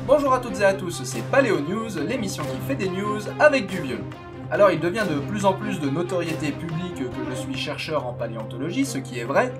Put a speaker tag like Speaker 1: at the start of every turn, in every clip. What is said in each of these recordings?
Speaker 1: Bonjour à toutes et à tous, c'est Paléo News, l'émission qui fait des news avec du vieux. Alors il devient de plus en plus de notoriété publique que je suis chercheur en paléontologie, ce qui est vrai.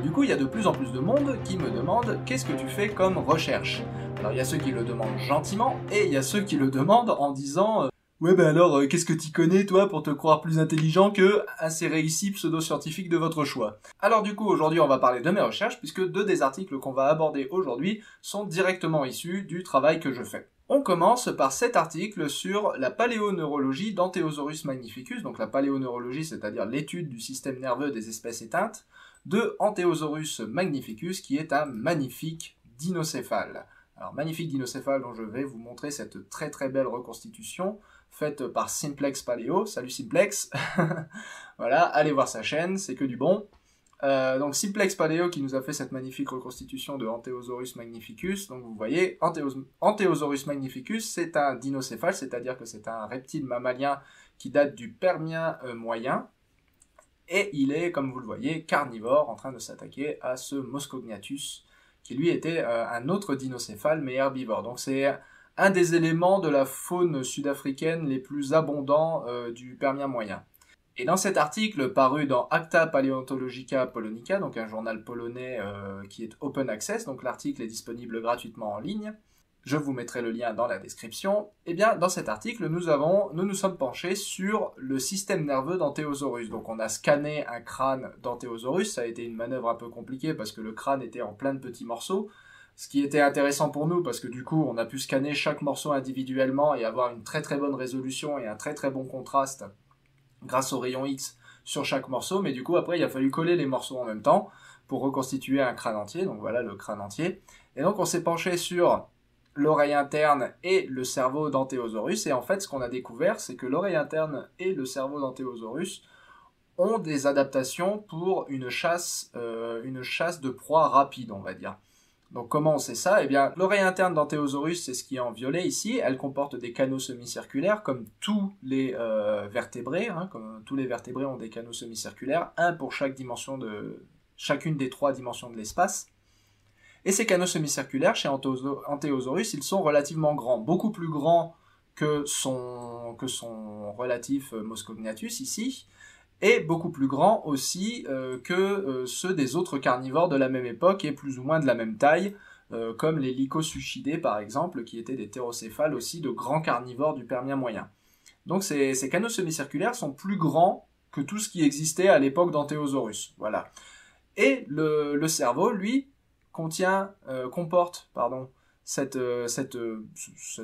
Speaker 1: Du coup il y a de plus en plus de monde qui me demande qu'est-ce que tu fais comme recherche. Alors il y a ceux qui le demandent gentiment et il y a ceux qui le demandent en disant ouais ben alors qu'est-ce que t'y connais toi pour te croire plus intelligent que insérez ici pseudo-scientifique de votre choix. Alors du coup aujourd'hui on va parler de mes recherches puisque deux des articles qu'on va aborder aujourd'hui sont directement issus du travail que je fais. On commence par cet article sur la paléoneurologie d'Anteosaurus magnificus, donc la paléoneurologie c'est-à-dire l'étude du système nerveux des espèces éteintes, de Anteosaurus magnificus qui est un magnifique dinocéphale. Alors magnifique dinocéphale dont je vais vous montrer cette très très belle reconstitution faite par Simplex Paléo. Salut Simplex. Voilà, allez voir sa chaîne, c'est que du bon. Donc Simplex Paléo qui nous a fait cette magnifique reconstitution de Anteosaurus magnificus. Donc vous voyez, Anteosaurus magnificus c'est un dinocéphale, c'est-à-dire que c'est un reptile mammalien qui date du Permien moyen. Et il est, comme vous le voyez, carnivore en train de s'attaquer à ce Moscognathus qui lui était un autre dinocéphale mais herbivore. Donc c'est un des éléments de la faune sud-africaine les plus abondants du Permien moyen. Et dans cet article paru dans Acta Paleontologica Polonica, donc un journal polonais qui est open access, donc l'article est disponible gratuitement en ligne, je vous mettrai le lien dans la description, et bien dans cet article nous nous sommes penchés sur le système nerveux d'Anteosaurus. Donc on a scanné un crâne d'Anteosaurus, ça a été une manœuvre un peu compliquée parce que le crâne était en plein de petits morceaux, ce qui était intéressant pour nous parce que du coup on a pu scanner chaque morceau individuellement et avoir une très très bonne résolution et un très très bon contraste grâce au rayon X sur chaque morceau, mais du coup après il a fallu coller les morceaux en même temps pour reconstituer un crâne entier, donc voilà le crâne entier. Et donc on s'est penché sur l'oreille interne et le cerveau d'Anteosaurus, et en fait ce qu'on a découvert c'est que l'oreille interne et le cerveau d'Anteosaurus ont des adaptations pour une chasse de proie rapide, on va dire. Donc comment on sait ça? Eh bien, l'oreille interne d'Anteosaurus, c'est ce qui est en violet ici. Elle comporte des canaux semi-circulaires, comme tous les vertébrés. Comme tous les vertébrés ont des canaux semi-circulaires, un pour chacune des trois dimensions de l'espace. Et ces canaux semi-circulaires, chez Anteosaurus, ils sont relativement grands, beaucoup plus grands que son relatif Moscognathus ici, et beaucoup plus grands aussi que ceux des autres carnivores de la même époque et plus ou moins de la même taille, comme les Lycosuchidés par exemple, qui étaient des thérocéphales aussi de grands carnivores du Permien moyen. Donc ces canaux semi-circulaires sont plus grands que tout ce qui existait à l'époque d'Anteosaurus. Voilà. Et le cerveau, lui, comporte cette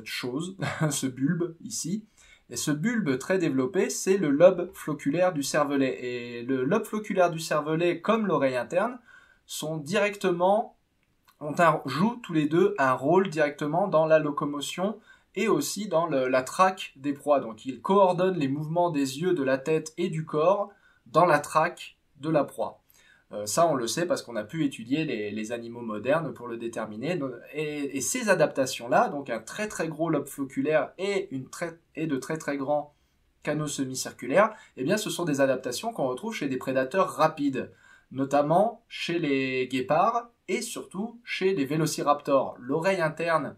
Speaker 1: chose, ce bulbe ici. Et ce bulbe très développé, c'est le lobe floculaire du cervelet. Et le lobe floculaire du cervelet, comme l'oreille interne, jouent tous les deux un rôle directement dans la locomotion et aussi dans la traque des proies. Donc ils coordonnent les mouvements des yeux, de la tête et du corps dans la traque de la proie. Ça, on le sait parce qu'on a pu étudier les animaux modernes pour le déterminer. Et ces adaptations-là, donc un très très gros lobe floculaire et de très très grands canaux semi-circulaires, eh bien, ce sont des adaptations qu'on retrouve chez des prédateurs rapides, notamment chez les guépards et surtout chez les vélociraptors. L'oreille interne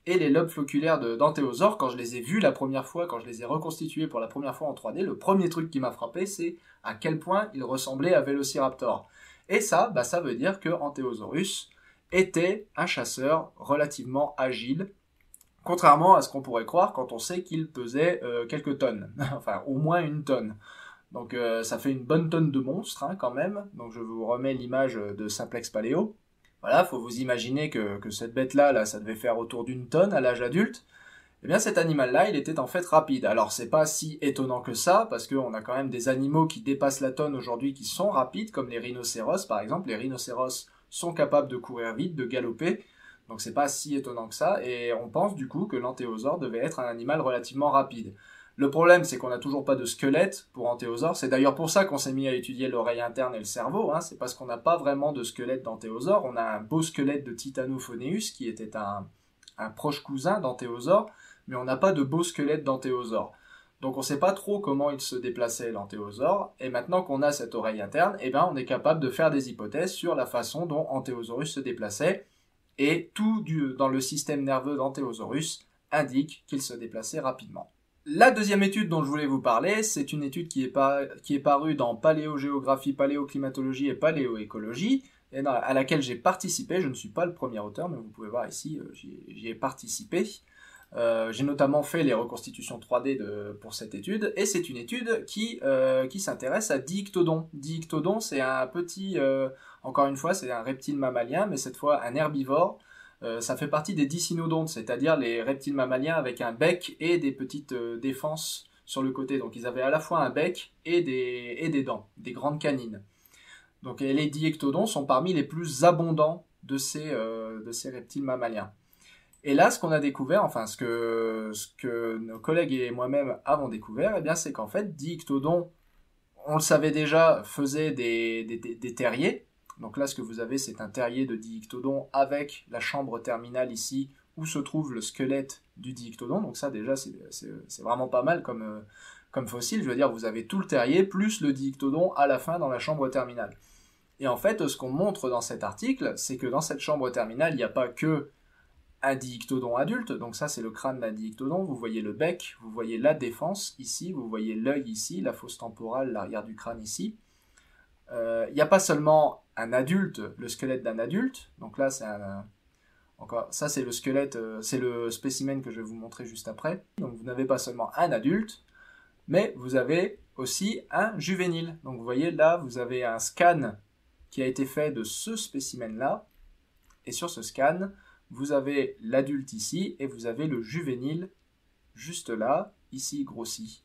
Speaker 1: et les lobes floculaires d'Antéosaure, quand je les ai vus la première fois, quand je les ai reconstitués pour la première fois en 3D, le premier truc qui m'a frappé, c'est à quel point ils ressemblaient à Vélociraptor. Et ça, ça veut dire que Anteosaurus était un chasseur relativement agile, contrairement à ce qu'on pourrait croire quand on sait qu'il pesait quelques tonnes, enfin au moins une tonne. Donc ça fait une bonne tonne de monstre quand même, donc je vous remets l'image de Simplex Paléo. Voilà, faut vous imaginer que cette bête-là, ça devait faire autour d'une tonne à l'âge adulte. Eh bien, cet animal-là, il était en fait rapide. Alors, c'est pas si étonnant que ça, parce qu'on a quand même des animaux qui dépassent la tonne aujourd'hui qui sont rapides, comme les rhinocéros, par exemple. Les rhinocéros sont capables de courir vite, de galoper. Donc, c'est pas si étonnant que ça. Et on pense, du coup, que l'antéosaure devait être un animal relativement rapide. Le problème, c'est qu'on n'a toujours pas de squelette pour Antéosaure. C'est d'ailleurs pour ça qu'on s'est mis à étudier l'oreille interne et le cerveau. C'est parce qu'on n'a pas vraiment de squelette d'Antéosaure. On a un beau squelette de Titanophoneus, qui était un proche cousin d'Antéosaure, mais on n'a pas de beau squelette d'Antéosaure. Donc on ne sait pas trop comment il se déplaçait l'Antéosaure. Et maintenant qu'on a cette oreille interne, on est capable de faire des hypothèses sur la façon dont Antéosaurus se déplaçait. et tout dans le système nerveux d'Antéosaurus indique qu'il se déplaçait rapidement. La deuxième étude dont je voulais vous parler, c'est une étude qui est parue dans Paléogéographie, Paléoclimatologie et Paléoécologie, et à laquelle j'ai participé. Je ne suis pas le premier auteur, mais vous pouvez voir ici, j'y ai participé. J'ai notamment fait les reconstitutions 3D pour cette étude, et c'est une étude qui s'intéresse à Diictodon. Diictodon, c'est un petit, encore une fois, c'est un reptile mammalien, mais cette fois un herbivore. Ça fait partie des dicynodontes, c'est-à-dire les reptiles mammaliens avec un bec et des petites défenses sur le côté. Donc ils avaient à la fois un bec et des dents, des grandes canines. Donc les diictodons sont parmi les plus abondants de ces reptiles mammaliens. Et là, ce qu'on a découvert, enfin ce que nos collègues et moi-même avons découvert, eh bien, c'est qu'en fait, Diictodon, on le savait déjà, faisait des terriers. Donc là, ce que vous avez, c'est un terrier de Diictodon avec la chambre terminale ici, où se trouve le squelette du Diictodon. Donc ça, déjà, c'est vraiment pas mal comme fossile. Je veux dire, vous avez tout le terrier, plus le Diictodon à la fin dans la chambre terminale. Et en fait, ce qu'on montre dans cet article, c'est que dans cette chambre terminale, il n'y a pas que un diictodon adulte, donc ça c'est le crâne d'un diictodon, vous voyez le bec, vous voyez la défense ici, vous voyez l'œil ici, la fosse temporale, l'arrière du crâne ici. Il n'y a pas seulement un adulte, le squelette d'un adulte, donc là c'est encore, ça c'est le squelette, c'est le spécimen que je vais vous montrer juste après. Donc vous n'avez pas seulement un adulte, mais vous avez aussi un juvénile. Donc vous voyez là, vous avez un scan qui a été fait de ce spécimen-là, et sur ce scan, vous avez l'adulte ici, et vous avez le juvénile juste là, ici grossi.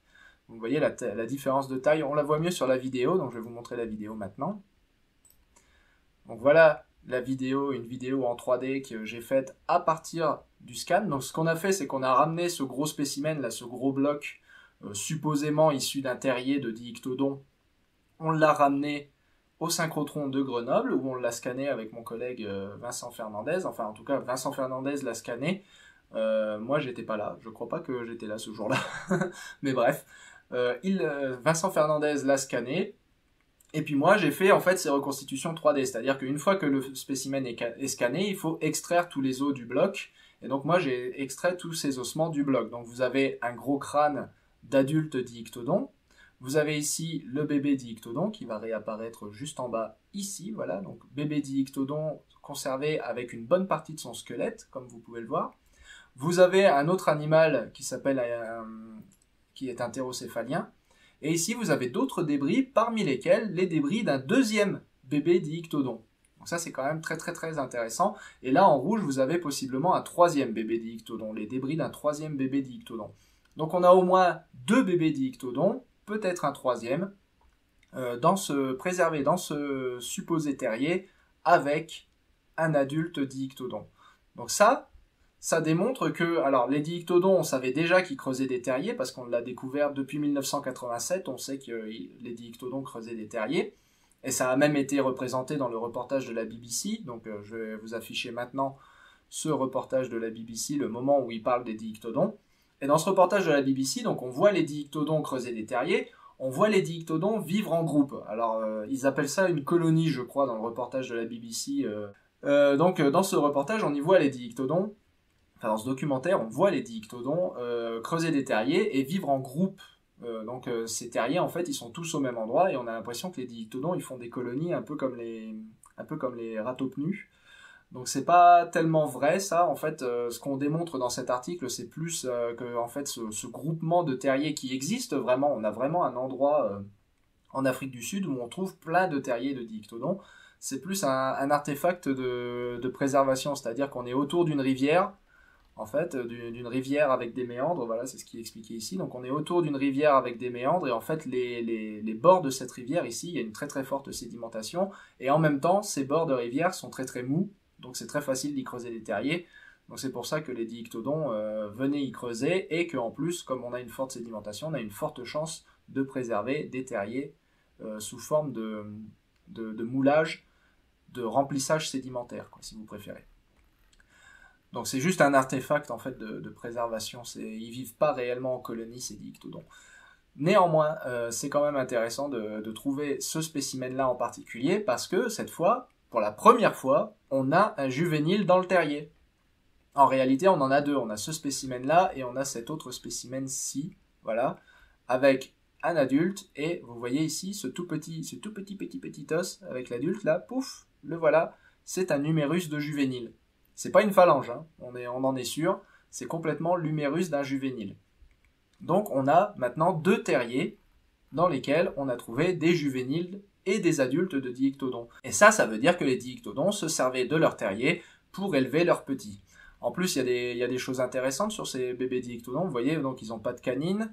Speaker 1: Vous voyez la différence de taille, on la voit mieux sur la vidéo, donc je vais vous montrer la vidéo maintenant. Donc voilà la vidéo, une vidéo en 3D que j'ai faite à partir du scan. Donc ce qu'on a fait, c'est qu'on a ramené ce gros spécimen, là, ce gros bloc, supposément issu d'un terrier de Diictodon. On l'a ramené au synchrotron de Grenoble, où on l'a scanné avec mon collègue Vincent Fernandez. Enfin, en tout cas, Vincent Fernandez l'a scanné. Moi, j'étais pas là. Je crois pas que j'étais là ce jour-là. Mais bref, Vincent Fernandez l'a scanné. Et puis moi, j'ai fait en fait ces reconstitutions 3D. C'est-à-dire qu'une fois que le spécimen est scanné, il faut extraire tous les os du bloc. Et donc moi, j'ai extrait tous ces ossements du bloc. Donc vous avez un gros crâne d'adulte Diictodon. Vous avez ici le bébé Diictodon qui va réapparaître juste en bas ici, voilà, donc bébé Diictodon conservé avec une bonne partie de son squelette, comme vous pouvez le voir. Vous avez un autre animal qui est un thérocéphalien, et ici vous avez d'autres débris, parmi lesquels les débris d'un deuxième bébé Diictodon. Donc ça c'est quand même très très très intéressant, et là en rouge vous avez possiblement un troisième bébé Diictodon, les débris d'un troisième bébé Diictodon. Donc on a au moins deux bébés Diictodon, peut-être un troisième, préservé dans ce supposé terrier avec un adulte Diictodon. Donc ça démontre que, alors les Diictodons, on savait déjà qu'ils creusaient des terriers parce qu'on l'a découvert depuis 1987, on sait que les Diictodons creusaient des terriers, et ça a même été représenté dans le reportage de la BBC, donc je vais vous afficher maintenant ce reportage de la BBC, le moment où il parle des Diictodons. Et dans ce reportage de la BBC, donc on voit les Diictodons creuser des terriers, on voit les Diictodons vivre en groupe. Alors ils appellent ça une colonie, je crois, dans le reportage de la BBC. Donc dans ce reportage, on y voit les Diictodons, enfin dans ce documentaire, on voit les Diictodons creuser des terriers et vivre en groupe. Donc ces terriers, en fait, ils sont tous au même endroit et on a l'impression que les Diictodons, ils font des colonies un peu comme les ratopnus. Donc c'est pas tellement vrai ça, en fait ce qu'on démontre dans cet article c'est plus que en fait ce groupement de terriers qui existe vraiment, on a vraiment un endroit en Afrique du Sud où on trouve plein de terriers de Diictodons, c'est plus un artefact de préservation, c'est-à-dire qu'on est autour d'une rivière, en fait d'une rivière avec des méandres, voilà c'est ce qui est expliqué ici, donc on est autour d'une rivière avec des méandres et en fait les bords de cette rivière ici, il y a une très très forte sédimentation et en même temps ces bords de rivière sont très très mous. Donc c'est très facile d'y creuser des terriers. Donc c'est pour ça que les Diictodons venaient y creuser et qu'en plus, comme on a une forte sédimentation, on a une forte chance de préserver des terriers sous forme de moulage, de remplissage sédimentaire, quoi, si vous préférez. Donc c'est juste un artefact en fait de préservation. Ils vivent pas réellement en colonie ces Diictodons. Néanmoins, c'est quand même intéressant de trouver ce spécimen-là en particulier parce que cette fois, pour la première fois, on a un juvénile dans le terrier. En réalité, on en a deux. On a ce spécimen-là et on a cet autre spécimen-ci, voilà, avec un adulte. Et vous voyez ici ce tout petit os avec l'adulte, là, pouf, le voilà, c'est un humérus de juvénile. C'est pas une phalange, hein, on en est sûr, c'est complètement l'humérus d'un juvénile. Donc on a maintenant deux terriers dans lesquels on a trouvé des juvéniles et des adultes de Diictodon. Et ça veut dire que les Diictodons se servaient de leur terrier pour élever leurs petits. En plus, il y a des choses intéressantes sur ces bébés Diictodons. Vous voyez, donc ils n'ont pas de canine,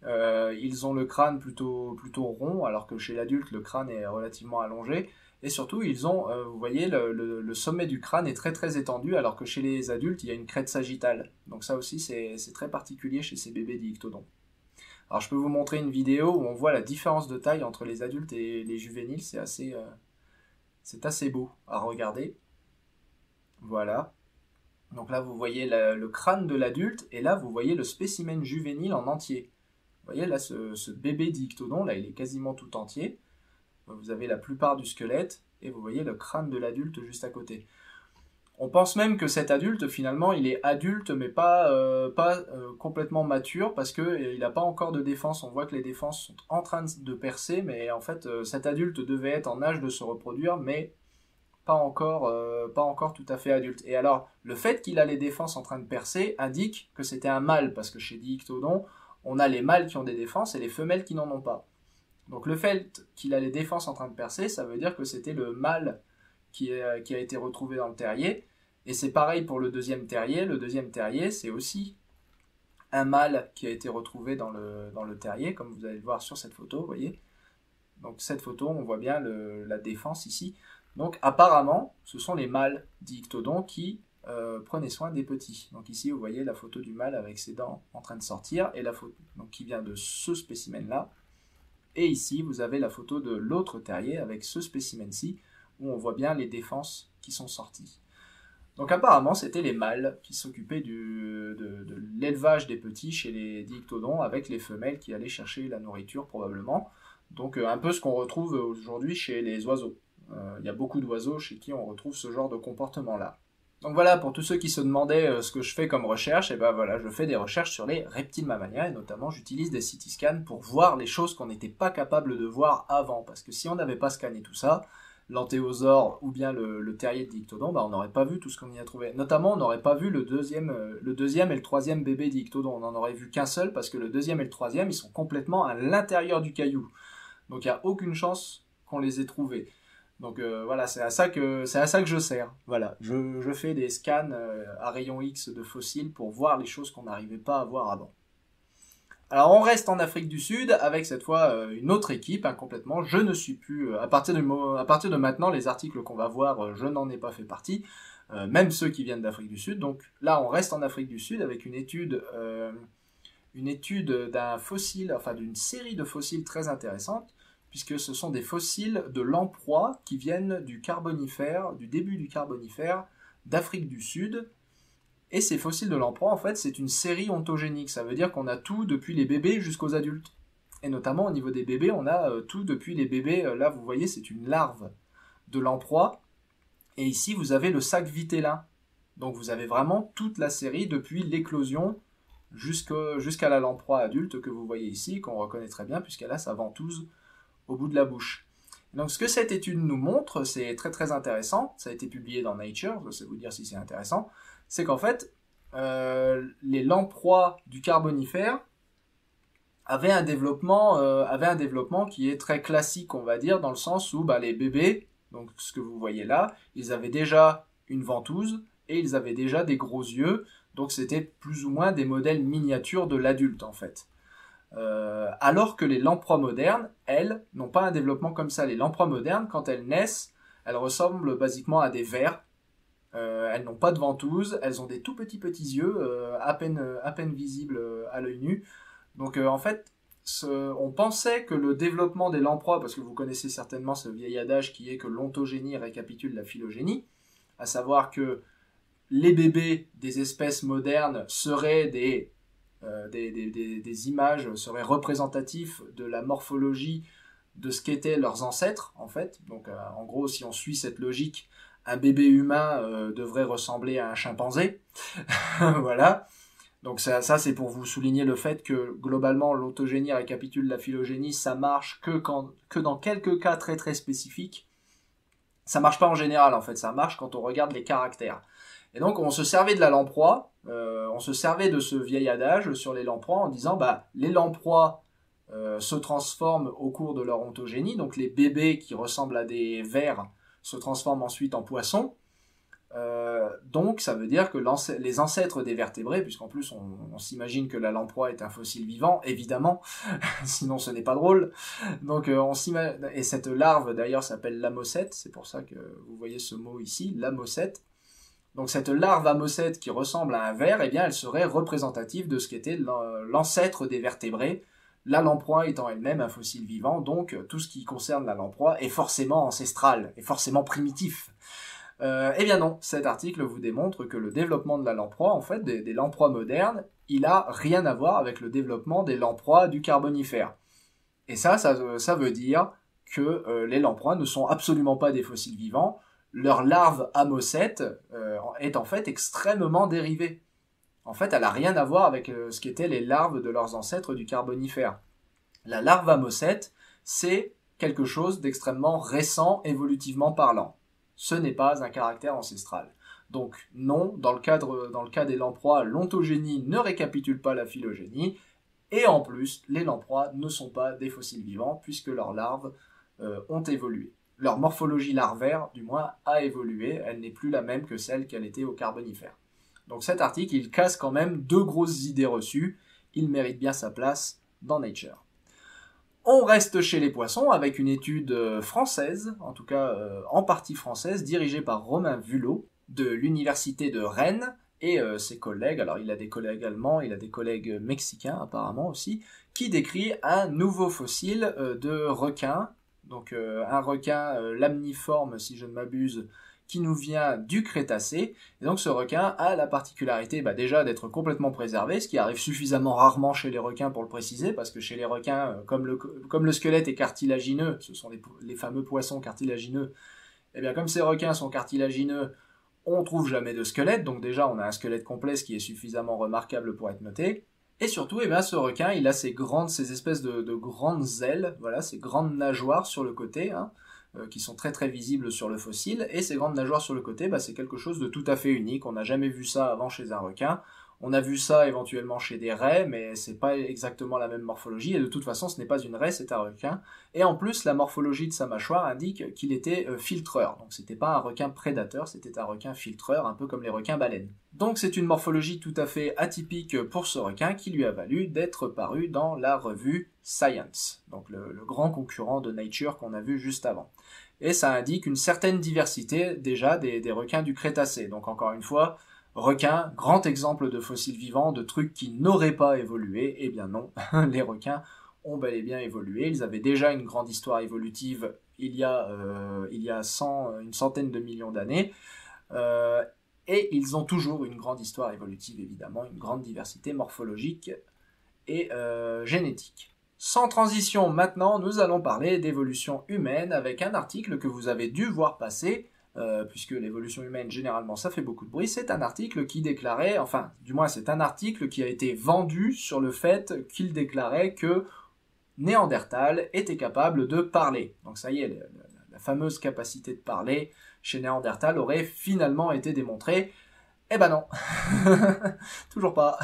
Speaker 1: ils ont le crâne plutôt rond, alors que chez l'adulte, le crâne est relativement allongé. Et surtout, ils ont, vous voyez, le sommet du crâne est très étendu, alors que chez les adultes, il y a une crête sagittale. Donc ça aussi, c'est très particulier chez ces bébés Diictodons. Alors je peux vous montrer une vidéo où on voit la différence de taille entre les adultes et les juvéniles, c'est assez beau à regarder. Voilà. Donc là, vous voyez le crâne de l'adulte, et là, vous voyez le spécimen juvénile en entier. Vous voyez, là, ce bébé Diictodon, là, il est quasiment tout entier. Vous avez la plupart du squelette, et vous voyez le crâne de l'adulte juste à côté. On pense même que cet adulte, finalement, il est adulte, mais pas complètement mature, parce qu'il n'a pas encore de défense. On voit que les défenses sont en train de percer, mais en fait, cet adulte devait être en âge de se reproduire, mais pas encore tout à fait adulte. Et alors, le fait qu'il a les défenses en train de percer indique que c'était un mâle, parce que chez Diictodon, on a les mâles qui ont des défenses et les femelles qui n'en ont pas. Donc le fait qu'il a les défenses en train de percer, ça veut dire que c'était le mâle qui a été retrouvé dans le terrier. Et c'est pareil pour le deuxième terrier. Le deuxième terrier, c'est aussi un mâle qui a été retrouvé dans le terrier, comme vous allez le voir sur cette photo, vous voyez. Donc cette photo, on voit bien la défense ici. Donc apparemment, ce sont les mâles Diictodons qui prenaient soin des petits. Donc ici, vous voyez la photo du mâle avec ses dents en train de sortir, et la photo donc, qui vient de ce spécimen-là. Et ici, vous avez la photo de l'autre terrier avec ce spécimen-ci, où on voit bien les défenses qui sont sorties. Donc apparemment, c'était les mâles qui s'occupaient de l'élevage des petits chez les Diictodons, avec les femelles qui allaient chercher la nourriture probablement. Donc un peu ce qu'on retrouve aujourd'hui chez les oiseaux. Il y a beaucoup d'oiseaux chez qui on retrouve ce genre de comportement-là. Donc voilà, pour tous ceux qui se demandaient ce que je fais comme recherche, et ben voilà, je fais des recherches sur les reptiles mammaliens, et notamment j'utilise des CT scans pour voir les choses qu'on n'était pas capable de voir avant, parce que si on n'avait pas scanné tout ça, l'antéosaure ou bien le terrier de Diictodon, ben on n'aurait pas vu tout ce qu'on y a trouvé. Notamment, on n'aurait pas vu le deuxième et le troisième bébé Diictodon, on n'en aurait vu qu'un seul, parce que le deuxième et le troisième, ils sont complètement à l'intérieur du caillou. Donc il n'y a aucune chance qu'on les ait trouvés. Donc voilà, c'est à ça que je sers. Voilà, je fais des scans à rayon X de fossiles pour voir les choses qu'on n'arrivait pas à voir avant. Alors on reste en Afrique du Sud avec cette fois une autre équipe, hein, complètement. Je ne suis plus, à partir de maintenant, les articles qu'on va voir, je n'en ai pas fait partie, même ceux qui viennent d'Afrique du Sud. Donc là, on reste en Afrique du Sud avec une étude d'un fossile, enfin d'une série de fossiles très intéressantes, puisque ce sont des fossiles de lamproie qui viennent du Carbonifère, du début du Carbonifère, d'Afrique du Sud. Et ces fossiles de lamproie, en fait, c'est une série ontogénique. Ça veut dire qu'on a tout depuis les bébés jusqu'aux adultes. Et notamment, au niveau des bébés, on a tout depuis les bébés. Là, vous voyez, c'est une larve de lamproie. Et ici, vous avez le sac vitellin. Donc, vous avez vraiment toute la série depuis l'éclosion jusqu'à la lamproie adulte que vous voyez ici, qu'on reconnaît très bien, puisqu'elle a sa ventouse au bout de la bouche. Donc ce que cette étude nous montre, c'est très intéressant, ça a été publié dans Nature, je sais vous dire si c'est intéressant, c'est qu'en fait, les lamproies du Carbonifère avaient un développement qui est très classique, on va dire, dans le sens où les bébés, donc ce que vous voyez là, ils avaient déjà une ventouse et ils avaient déjà des gros yeux, donc c'était plus ou moins des modèles miniatures de l'adulte en fait. Alors que les lamproies modernes, elles, n'ont pas un développement comme ça. Les lamproies modernes, quand elles naissent, elles ressemblent basiquement à des vers. Elles n'ont pas de ventouse, elles ont des tout petits yeux, à peine visibles à l'œil nu. Donc en fait, on pensait que le développement des lamproies, parce que vous connaissez certainement ce vieil adage qui est que l'ontogénie récapitule la phylogénie, à savoir que les bébés des espèces modernes seraient des images, seraient représentatifs de la morphologie de ce qu'étaient leurs ancêtres, en fait. Donc, en gros, si on suit cette logique, un bébé humain devrait ressembler à un chimpanzé. Voilà. Donc ça c'est pour vous souligner le fait que, globalement, l'autogénie récapitule la phylogénie, ça marche que dans quelques cas très très spécifiques. Ça marche pas en général, en fait. Ça marche quand on regarde les caractères. Et donc, on se servait de la lamproie, on se servait de ce vieil adage sur les lamproies en disant, les lamproies se transforment au cours de leur ontogénie, donc les bébés qui ressemblent à des vers se transforment ensuite en poissons. Donc ça veut dire que les ancêtres des vertébrés, puisqu'en plus on s'imagine que la lamproie est un fossile vivant, évidemment, sinon ce n'est pas drôle. Donc et cette larve d'ailleurs s'appelle l'amocète, c'est pour ça que vous voyez ce mot ici, l'amocète. Donc cette larve amocète qui ressemble à un ver, eh bien elle serait représentative de ce qu'était l'ancêtre des vertébrés, la lamproie étant elle-même un fossile vivant, donc tout ce qui concerne la lamproie est forcément ancestral, est forcément primitif. Eh bien non, cet article vous démontre que le développement de la lamproie, en fait, des lamproies modernes, il a rien à voir avec le développement des lamproies du Carbonifère. Et ça veut dire que les lamproies ne sont absolument pas des fossiles vivants. Leur larve amocète est en fait extrêmement dérivée. En fait, elle n'a rien à voir avec ce qu'étaient les larves de leurs ancêtres du Carbonifère. La larve amocète, c'est quelque chose d'extrêmement récent évolutivement parlant. Ce n'est pas un caractère ancestral. Donc non, dans le cas des lamproies, l'ontogénie ne récapitule pas la phylogénie, et en plus, les lamproies ne sont pas des fossiles vivants, puisque leurs larves ont évolué. Leur morphologie larvaire, du moins, a évolué, elle n'est plus la même que celle qu'elle était au Carbonifère. Donc cet article, il casse quand même deux grosses idées reçues, il mérite bien sa place dans Nature. On reste chez les poissons avec une étude française, en tout cas en partie française, dirigée par Romain Vulot de l'université de Rennes et ses collègues, alors il a des collègues allemands, il a des collègues mexicains apparemment aussi, qui décrit un nouveau fossile de requin, donc un requin lamniforme si je ne m'abuse, qui nous vient du Crétacé. Et donc ce requin a la particularité déjà d'être complètement préservé, ce qui arrive suffisamment rarement chez les requins pour le préciser, parce que chez les requins, comme le squelette est cartilagineux, ce sont les fameux poissons cartilagineux, et bien comme ces requins sont cartilagineux, on trouve jamais de squelette, donc déjà on a un squelette complet, ce qui est suffisamment remarquable pour être noté. Et surtout, ce requin, il a ces espèces de grandes ailes, voilà, ces grandes nageoires sur le côté, qui sont très très visibles sur le fossile, et ces grandes nageoires sur le côté, c'est quelque chose de tout à fait unique, on n'a jamais vu ça avant chez un requin, on a vu ça éventuellement chez des raies, mais c'est pas exactement la même morphologie, et de toute façon ce n'est pas une raie, c'est un requin, et en plus la morphologie de sa mâchoire indique qu'il était filtreur, donc c'était pas un requin prédateur, c'était un requin filtreur, un peu comme les requins baleines. Donc c'est une morphologie tout à fait atypique pour ce requin, qui lui a valu d'être paru dans la revue Science, donc le grand concurrent de Nature qu'on a vu juste avant. Et ça indique une certaine diversité déjà des requins du Crétacé, donc encore une fois, requins, grand exemple de fossiles vivants, de trucs qui n'auraient pas évolué, eh bien non, les requins ont bel et bien évolué, ils avaient déjà une grande histoire évolutive il y a une centaine de millions d'années, et ils ont toujours une grande histoire évolutive évidemment, une grande diversité morphologique et génétique. Sans transition maintenant, nous allons parler d'évolution humaine avec un article que vous avez dû voir passer, puisque l'évolution humaine, généralement, ça fait beaucoup de bruit. C'est un article qui déclarait, enfin, du moins, c'est un article qui a été vendu sur le fait qu'il déclarait que Néandertal était capable de parler. Donc ça y est, la fameuse capacité de parler chez Néandertal aurait finalement été démontrée. Eh ben non, toujours pas.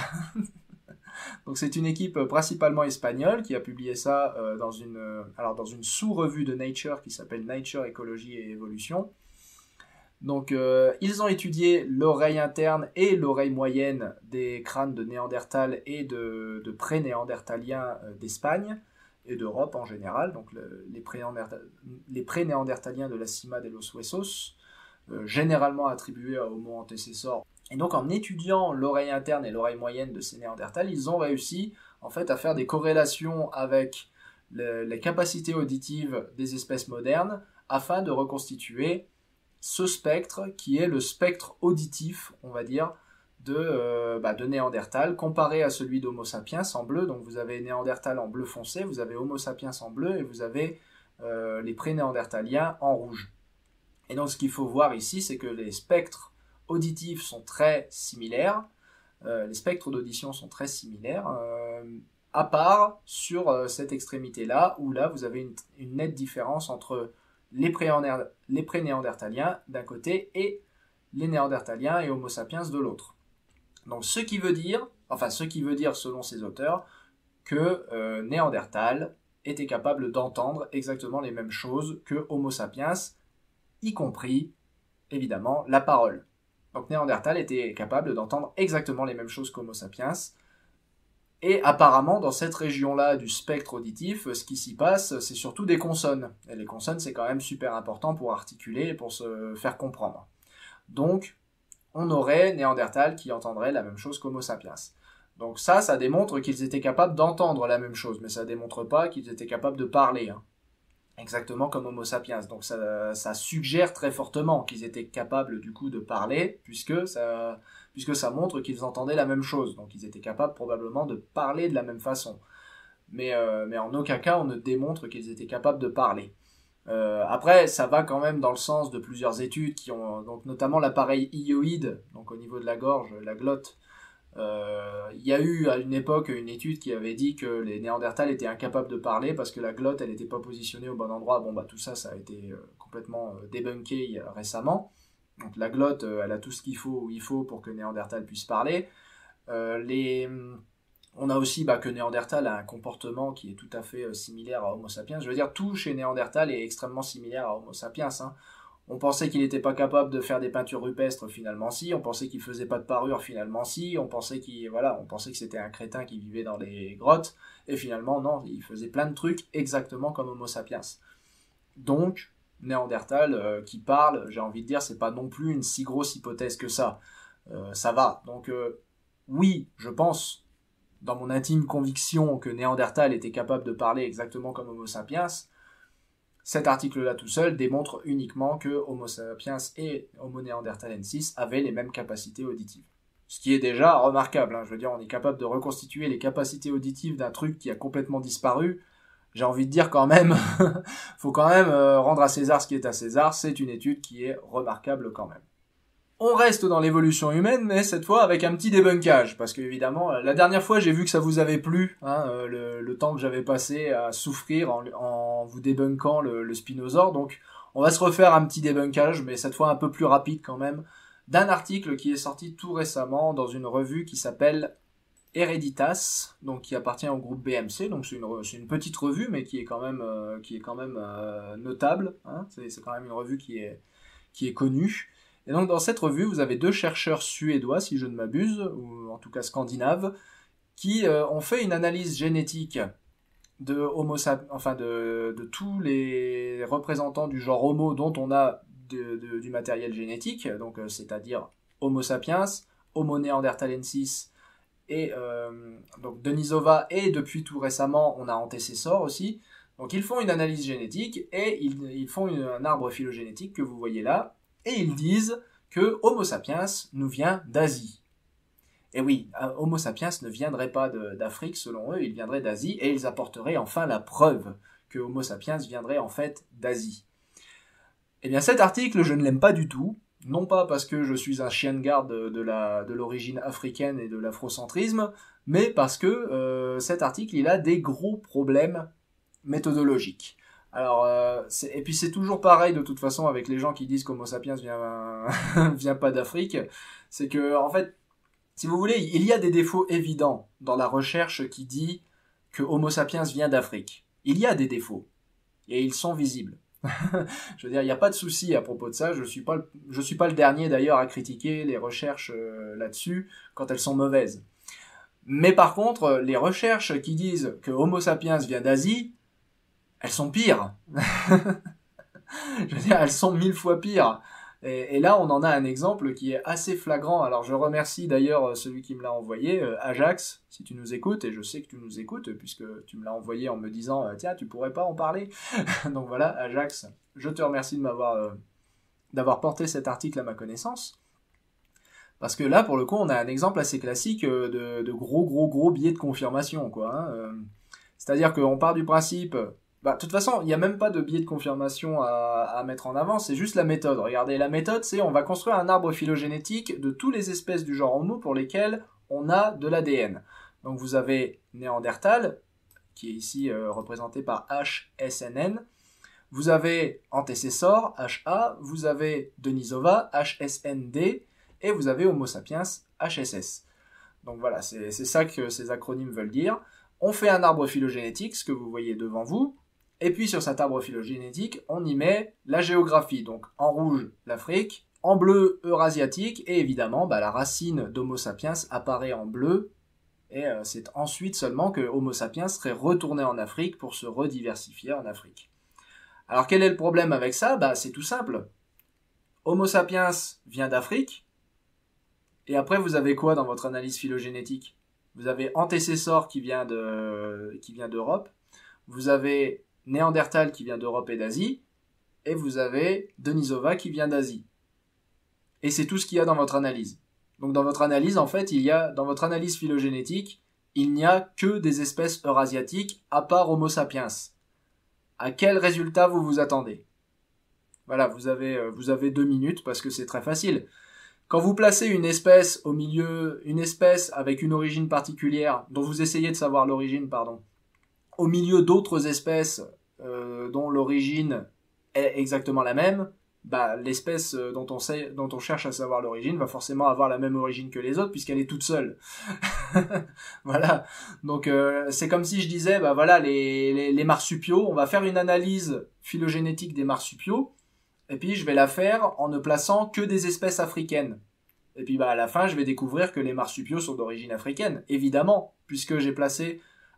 Speaker 1: Donc c'est une équipe principalement espagnole qui a publié ça dans une sous-revue de Nature qui s'appelle Nature, Écologie et Évolution. Donc ils ont étudié l'oreille interne et l'oreille moyenne des crânes de Néandertal et de pré-néandertaliens d'Espagne et d'Europe en général, donc les pré-néandertaliens de la Cima de los Huesos, généralement attribués à Homo antecessor. Et donc en étudiant l'oreille interne et l'oreille moyenne de ces Néandertals, ils ont réussi en fait à faire des corrélations avec les capacités auditives des espèces modernes afin de reconstituer ce spectre qui est le spectre auditif, on va dire, de Néandertal comparé à celui d'Homo sapiens en bleu. Donc vous avez Néandertal en bleu foncé, vous avez Homo sapiens en bleu et vous avez les pré-néandertaliens en rouge. Et donc ce qu'il faut voir ici, c'est que les spectres auditifs sont très similaires, les spectres d'audition sont très similaires, à part sur cette extrémité-là, où là vous avez une nette différence entre les pré-néandertaliens d'un côté et les néandertaliens et Homo sapiens de l'autre. Donc ce qui veut dire selon ces auteurs, que Néandertal était capable d'entendre exactement les mêmes choses que Homo sapiens, y compris, évidemment, la parole. Donc Néandertal était capable d'entendre exactement les mêmes choses qu'Homo sapiens. Et apparemment, dans cette région-là du spectre auditif, ce qui s'y passe, c'est surtout des consonnes. Et les consonnes, c'est quand même super important pour articuler et pour se faire comprendre. Donc, on aurait Néandertal qui entendrait la même chose qu'Homo sapiens. Donc ça démontre qu'ils étaient capables d'entendre la même chose, mais ça ne démontre pas qu'ils étaient capables de parler, hein. Exactement comme Homo sapiens. Donc ça suggère très fortement qu'ils étaient capables du coup de parler, puisque ça montre qu'ils entendaient la même chose. Donc ils étaient capables probablement de parler de la même façon. Mais en aucun cas on ne démontre qu'ils étaient capables de parler. Après, ça va quand même dans le sens de plusieurs études qui ont donc notamment l'appareil hyoïde, donc au niveau de la gorge, la glotte. Il y a eu à une époque une étude qui avait dit que les Néandertals étaient incapables de parler parce que la glotte elle n'était pas positionnée au bon endroit. Bon bah tout ça a été complètement débunké récemment. Donc la glotte elle a tout ce qu'il faut où il faut pour que Néandertal puisse parler. On a aussi que Néandertal a un comportement qui est tout à fait similaire à Homo sapiens. Je veux dire, tout chez Néandertal est extrêmement similaire à Homo sapiens, hein. On pensait qu'il n'était pas capable de faire des peintures rupestres, finalement si. On pensait qu'il faisait pas de parure, finalement si. On pensait que c'était un crétin qui vivait dans les grottes. Et finalement, non, il faisait plein de trucs exactement comme Homo sapiens. Donc, Néandertal qui parle, j'ai envie de dire, c'est pas non plus une si grosse hypothèse que ça. Ça va. Donc, oui, je pense, dans mon intime conviction, que Néandertal était capable de parler exactement comme Homo sapiens. Cet article-là tout seul démontre uniquement que Homo sapiens et Homo neanderthalensis avaient les mêmes capacités auditives. Ce qui est déjà remarquable, hein. Je veux dire, on est capable de reconstituer les capacités auditives d'un truc qui a complètement disparu. J'ai envie de dire quand même, faut quand même rendre à César ce qui est à César, c'est une étude qui est remarquable quand même. On reste dans l'évolution humaine, mais cette fois avec un petit débunkage, parce que évidemment, la dernière fois j'ai vu que ça vous avait plu, hein, le temps que j'avais passé à souffrir en vous débunkant le Spinosaure, donc on va se refaire un petit débunkage, mais cette fois un peu plus rapide quand même, d'un article qui est sorti tout récemment dans une revue qui s'appelle Hereditas, donc qui appartient au groupe BMC, donc c'est une petite revue, mais qui est quand même notable, hein, c'est quand même une revue qui est connue. Et donc dans cette revue, vous avez deux chercheurs suédois, si je ne m'abuse, ou en tout cas scandinaves, qui ont fait une analyse génétique de tous les représentants du genre Homo dont on a du matériel génétique, donc c'est-à-dire Homo sapiens, Homo neanderthalensis et donc Denisova, et depuis tout récemment on a Antécessor aussi. Donc ils font une analyse génétique et ils font un arbre phylogénétique que vous voyez là. Et ils disent que Homo sapiens nous vient d'Asie. Et oui, Homo sapiens ne viendrait pas d'Afrique selon eux, il viendrait d'Asie, et ils apporteraient enfin la preuve que Homo sapiens viendrait en fait d'Asie. Eh bien cet article, je ne l'aime pas du tout, non pas parce que je suis un chien de garde de l'origine africaine et de l'afrocentrisme, mais parce que cet article, il a des gros problèmes méthodologiques. Alors, et puis c'est toujours pareil de toute façon avec les gens qui disent qu'Homo sapiens vient pas d'Afrique. C'est que, en fait, si vous voulez, il y a des défauts évidents dans la recherche qui dit que Homo sapiens vient d'Afrique. Il y a des défauts. Et ils sont visibles. Je veux dire, il n'y a pas de souci à propos de ça. Je suis pas le dernier d'ailleurs à critiquer les recherches là-dessus quand elles sont mauvaises. Mais par contre, les recherches qui disent que Homo sapiens vient d'Asie, elles sont pires. Je veux dire, elles sont 1000 fois pires. Et là, on en a un exemple qui est assez flagrant. Alors, je remercie d'ailleurs celui qui me l'a envoyé, Ajax, si tu nous écoutes, et je sais que tu nous écoutes, puisque tu me l'as envoyé en me disant « Tiens, tu pourrais pas en parler ?» Donc voilà, Ajax, je te remercie d'avoir porté cet article à ma connaissance. Parce que là, pour le coup, on a un exemple assez classique de gros biais de confirmation, quoi, hein. C'est-à-dire qu'on part du principe Bah, de toute façon, il n'y a même pas de biais de confirmation à mettre en avant, c'est juste la méthode. Regardez, la méthode, c'est on va construire un arbre phylogénétique de toutes les espèces du genre Homo pour lesquelles on a de l'ADN. Donc vous avez Néandertal, qui est ici représenté par HSNN. Vous avez Antécessor, HA, vous avez Denisova, HSND, et vous avez Homo sapiens, HSS. Donc voilà, c'est ça que ces acronymes veulent dire. On fait un arbre phylogénétique, ce que vous voyez devant vous, et puis sur cet arbre phylogénétique, on y met la géographie. Donc en rouge, l'Afrique, en bleu, Eurasiatique, et évidemment, la racine d'Homo sapiens apparaît en bleu, et c'est ensuite seulement que Homo sapiens serait retourné en Afrique pour se rediversifier en Afrique. Alors quel est le problème avec ça? C'est tout simple. Homo sapiens vient d'Afrique, et après vous avez quoi dans votre analyse phylogénétique? Vous avez Antécessor qui vient d'Europe, vous avez Néandertal qui vient d'Europe et d'Asie, et vous avez Denisova qui vient d'Asie. Et c'est tout ce qu'il y a dans votre analyse. Donc dans votre analyse, en fait, dans votre analyse phylogénétique, il n'y a que des espèces eurasiatiques à part Homo sapiens. À quel résultat vous vous attendez? Voilà, vous avez 2 minutes parce que c'est très facile. Quand vous placez une espèce au milieu, une espèce avec une origine particulière, dont vous essayez de savoir l'origine, au milieu d'autres espèces dont l'origine est exactement la même, l'espèce dont on cherche à savoir l'origine va forcément avoir la même origine que les autres puisqu'elle est toute seule. Voilà. Donc c'est comme si je disais, les marsupiaux, on va faire une analyse phylogénétique des marsupiaux, et puis je vais la faire en ne plaçant que des espèces africaines. Et puis à la fin, je vais découvrir que les marsupiaux sont d'origine africaine, évidemment, puisque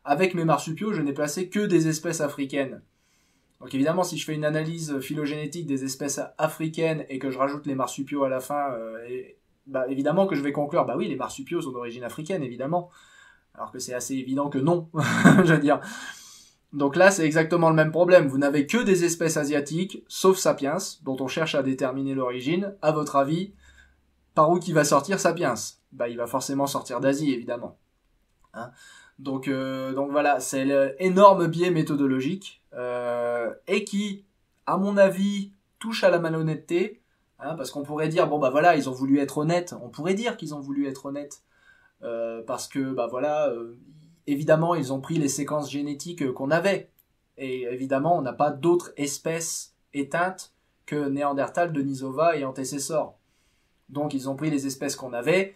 Speaker 1: avec mes marsupiaux, je n'ai placé que des espèces africaines. Donc évidemment, si je fais une analyse phylogénétique des espèces africaines et que je rajoute les marsupiaux à la fin, évidemment que je vais conclure, oui, les marsupiaux sont d'origine africaine, évidemment. Alors que c'est assez évident que non, je veux dire. Donc là, c'est exactement le même problème. Vous n'avez que des espèces asiatiques, sauf Sapiens, dont on cherche à déterminer l'origine. À votre avis, par où qui va sortir Sapiens? Il va forcément sortir d'Asie, évidemment. Hein? Donc voilà, c'est l'énorme biais méthodologique et qui, à mon avis, touche à la malhonnêteté, parce qu'on pourrait dire ils ont voulu être honnêtes. On pourrait dire qu'ils ont voulu être honnêtes parce que évidemment ils ont pris les séquences génétiques qu'on avait et évidemment on n'a pas d'autres espèces éteintes que Néandertal, Denisova et Antécessor. Donc ils ont pris les espèces qu'on avait.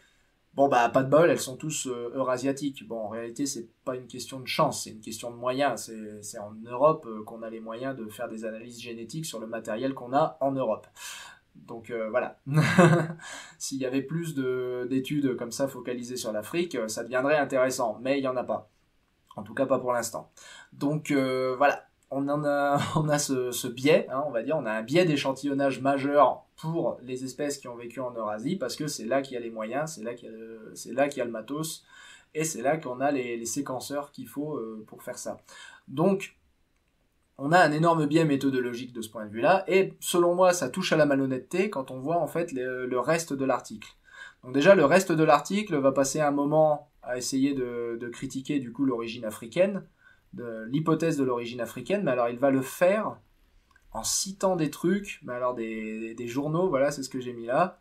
Speaker 1: Pas de bol, elles sont tous eurasiatiques. En réalité, c'est pas une question de chance, c'est une question de moyens. C'est en Europe qu'on a les moyens de faire des analyses génétiques sur le matériel qu'on a en Europe. Donc voilà. S'il y avait plus d'études comme ça focalisées sur l'Afrique, ça deviendrait intéressant, mais il n'y en a pas. En tout cas, pas pour l'instant. Donc voilà. On a ce biais, on va dire, on a un biais d'échantillonnage majeur pour les espèces qui ont vécu en Eurasie, parce que c'est là qu'il y a les moyens, c'est là qu'il y a le matos, et c'est là qu'on a les séquenceurs qu'il faut pour faire ça. Donc, on a un énorme biais méthodologique de ce point de vue-là, et selon moi, ça touche à la malhonnêteté quand on voit en fait le reste de l'article. Donc déjà, le reste de l'article va passer un moment à essayer de critiquer du coup l'origine africaine, de l'hypothèse de l'origine africaine, mais alors il va le faire en citant des trucs, des journaux, voilà, c'est ce que j'ai mis là,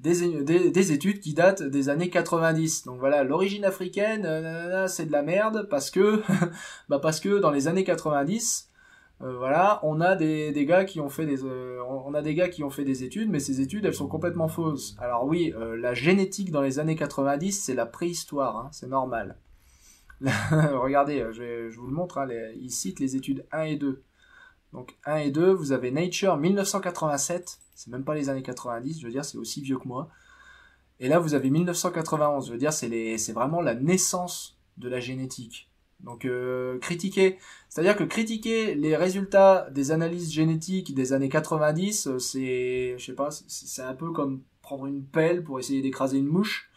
Speaker 1: des études qui datent des années 90. Donc voilà, l'origine africaine, c'est de la merde parce que dans les années 90, on a des gars qui ont fait des études, mais ces études elles sont complètement fausses. Alors oui, la génétique dans les années 90, c'est la préhistoire, c'est normal. Regardez, je vous le montre, il cite les études 1 et 2. Donc 1 et 2, vous avez Nature 1987, c'est même pas les années 90, je veux dire, c'est aussi vieux que moi. Et là, vous avez 1991, je veux dire, c'est vraiment la naissance de la génétique. Donc critiquer les résultats des analyses génétiques des années 90, c'est un peu comme prendre une pelle pour essayer d'écraser une mouche.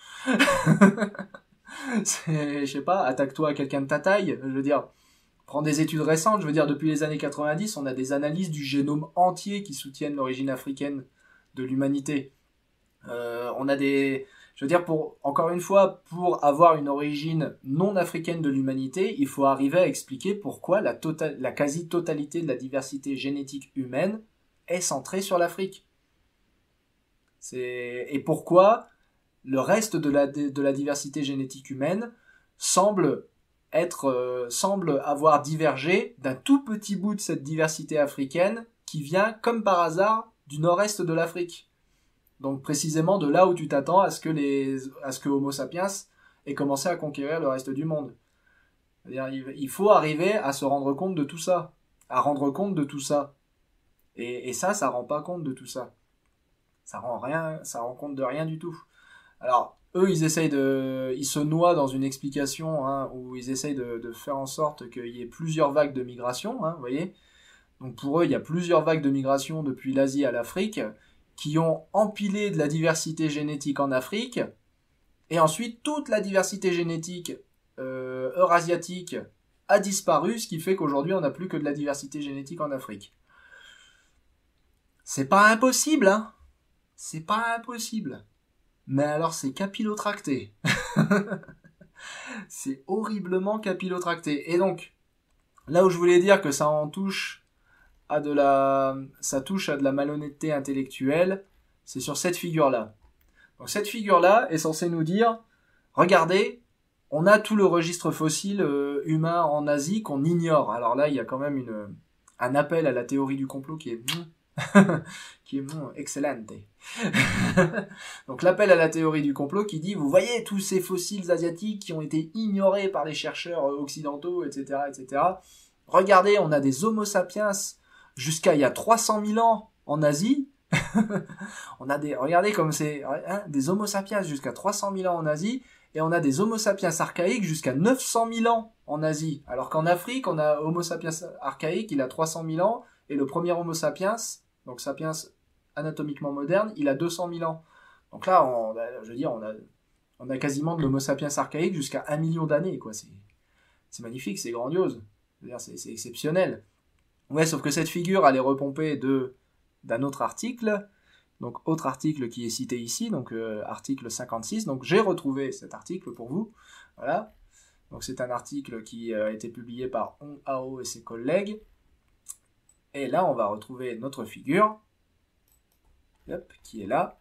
Speaker 1: Attaque-toi à quelqu'un de ta taille, je veux dire, prends des études récentes, je veux dire, depuis les années 90, on a des analyses du génome entier qui soutiennent l'origine africaine de l'humanité. On a Je veux dire, encore une fois, pour avoir une origine non africaine de l'humanité, il faut arriver à expliquer pourquoi la quasi-totalité de la diversité génétique humaine est centrée sur l'Afrique. Et pourquoi le reste de la diversité génétique humaine semble avoir divergé d'un tout petit bout de cette diversité africaine qui vient, comme par hasard, du nord-est de l'Afrique. Donc précisément de là où tu t'attends à ce que Homo sapiens ait commencé à conquérir le reste du monde. C'est-à-dire, il faut arriver à se rendre compte de tout ça, à rendre compte de tout ça. Et ça rend pas compte de tout ça. Ça rend compte de rien du tout. Alors, eux, ils se noient dans une explication, hein, où ils essayent de faire en sorte qu'il y ait plusieurs vagues de migration, hein, vous voyez. Donc pour eux, il y a plusieurs vagues de migration depuis l'Asie à l'Afrique, qui ont empilé de la diversité génétique en Afrique, et ensuite toute la diversité génétique eurasiatique a disparu, ce qui fait qu'aujourd'hui on n'a plus que de la diversité génétique en Afrique. C'est pas impossible, hein. C'est pas impossible. Mais alors c'est capillotracté. C'est horriblement capillotracté. Et donc, là où je voulais dire que ça touche à de la malhonnêteté intellectuelle, c'est sur cette figure-là. Donc cette figure-là est censée nous dire, regardez, on a tout le registre fossile humain en Asie qu'on ignore. Alors là, il y a quand même un appel à la théorie du complot qui est excellente. Donc l'appel à la théorie du complot qui dit, vous voyez tous ces fossiles asiatiques qui ont été ignorés par les chercheurs occidentaux, etc., etc. Regardez, on a des Homo sapiens jusqu'à il y a 300 000 ans en Asie. Regardez comme c'est, hein, des Homo sapiens jusqu'à 300 000 ans en Asie, et on a des Homo sapiens archaïques jusqu'à 900 000 ans en Asie. Alors qu'en Afrique, on a Homo sapiens archaïque, il a 300 000 ans, et le premier Homo sapiens, donc sapiens anatomiquement moderne, il a 200 000 ans. Donc là, on a quasiment de l'Homo sapiens archaïque jusqu'à 1 million d'années, quoi. C'est magnifique, c'est grandiose. C'est exceptionnel. Ouais, sauf que cette figure, elle est repompée d'un autre article, donc autre article qui est cité ici, donc article 56. Donc j'ai retrouvé cet article pour vous. Voilà. Donc c'est un article qui a été publié par Hong Hao et ses collègues. Et là, on va retrouver notre figure, qui est là.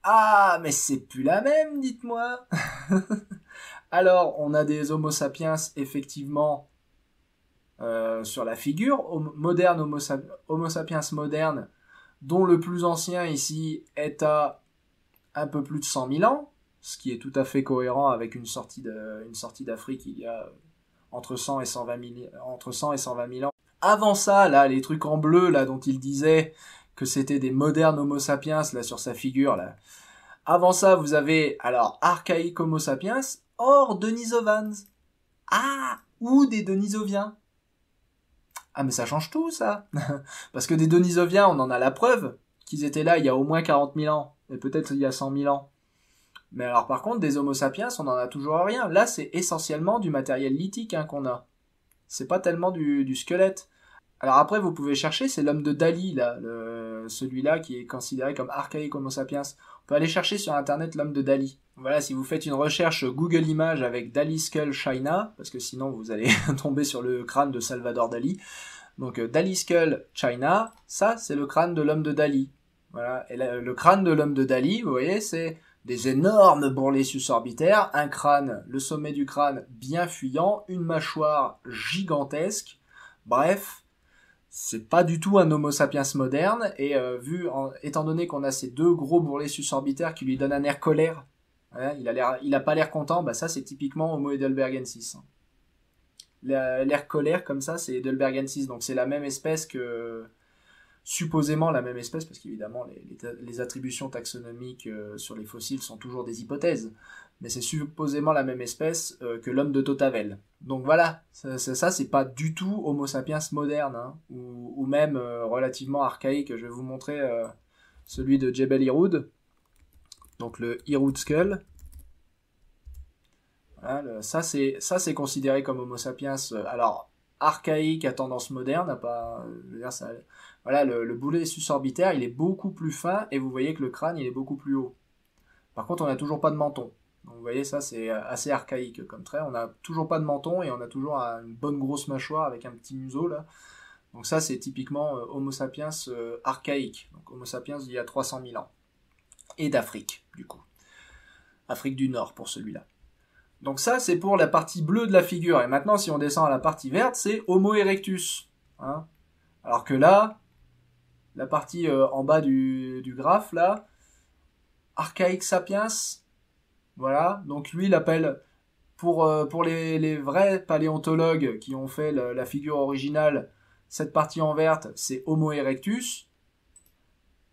Speaker 1: Ah, mais c'est plus la même, dites-moi. Alors, on a des Homo sapiens, effectivement, sur la figure, Homo sapiens moderne, dont le plus ancien ici est à un peu plus de 100 000 ans, ce qui est tout à fait cohérent avec une sortie d'Afrique il y a entre 100 et 120 000 ans. Avant ça, là, les trucs en bleu, là, dont il disait que c'était des modernes Homo sapiens, là, sur sa figure, là. Avant ça, vous avez, alors, archaïque Homo sapiens, hors Denisovans. Ah, ou des Denisoviens. Ah, mais ça change tout, ça. Parce que des Denisoviens, on en a la preuve qu'ils étaient là il y a au moins 40 000 ans. Et peut-être il y a 100 000 ans. Mais alors, par contre, des Homo sapiens, on n'en a toujours rien. Là, c'est essentiellement du matériel lithique, hein, qu'on a. C'est pas tellement du squelette. Alors après, vous pouvez chercher, c'est l'homme de Dali, là, celui-là qui est considéré comme archaïque Homo sapiens. On peut aller chercher sur Internet l'homme de Dali. Voilà, si vous faites une recherche Google Images avec Dali Skull China, parce que sinon vous allez tomber sur le crâne de Salvador Dali. Donc Dali Skull China, ça c'est le crâne de l'homme de Dali. Voilà, et le crâne de l'homme de Dali, vous voyez, c'est des énormes bourrelets suborbitaires, un crâne, le sommet du crâne bien fuyant, une mâchoire gigantesque. Bref, c'est pas du tout un Homo sapiens moderne, et étant donné qu'on a ces deux gros bourrelets suborbitaires qui lui donnent un air colère, hein, il a pas l'air content, bah ça c'est typiquement Homo heidelbergensis. L'air colère comme ça, c'est heidelbergensis, donc c'est la même espèce supposément la même espèce, parce qu'évidemment les attributions taxonomiques sur les fossiles sont toujours des hypothèses, mais c'est supposément la même espèce que l'homme de Totavel. Donc voilà, ça c'est pas du tout Homo sapiens moderne, hein, ou même relativement archaïque. Je vais vous montrer celui de Jebel Irhoud, donc le Irhoud Skull. Voilà, ça c'est considéré comme Homo sapiens, alors archaïque à tendance moderne, à pas, je veux dire, voilà, le boulet suborbitaire il est beaucoup plus fin, et vous voyez que le crâne il est beaucoup plus haut. Par contre, on n'a toujours pas de menton. Donc vous voyez, ça c'est assez archaïque comme trait. On n'a toujours pas de menton et on a toujours une bonne grosse mâchoire avec un petit museau là. Donc ça c'est typiquement Homo sapiens archaïque. Donc Homo sapiens il y a 300 000 ans. Et d'Afrique, du coup. Afrique du Nord pour celui-là. Donc ça c'est pour la partie bleue de la figure. Et maintenant si on descend à la partie verte, c'est Homo erectus. Hein, alors que là, la partie en bas du graphe là, Archaic sapiens, voilà, donc lui il appelle, pour les vrais paléontologues qui ont fait la figure originale, cette partie en verte c'est Homo erectus,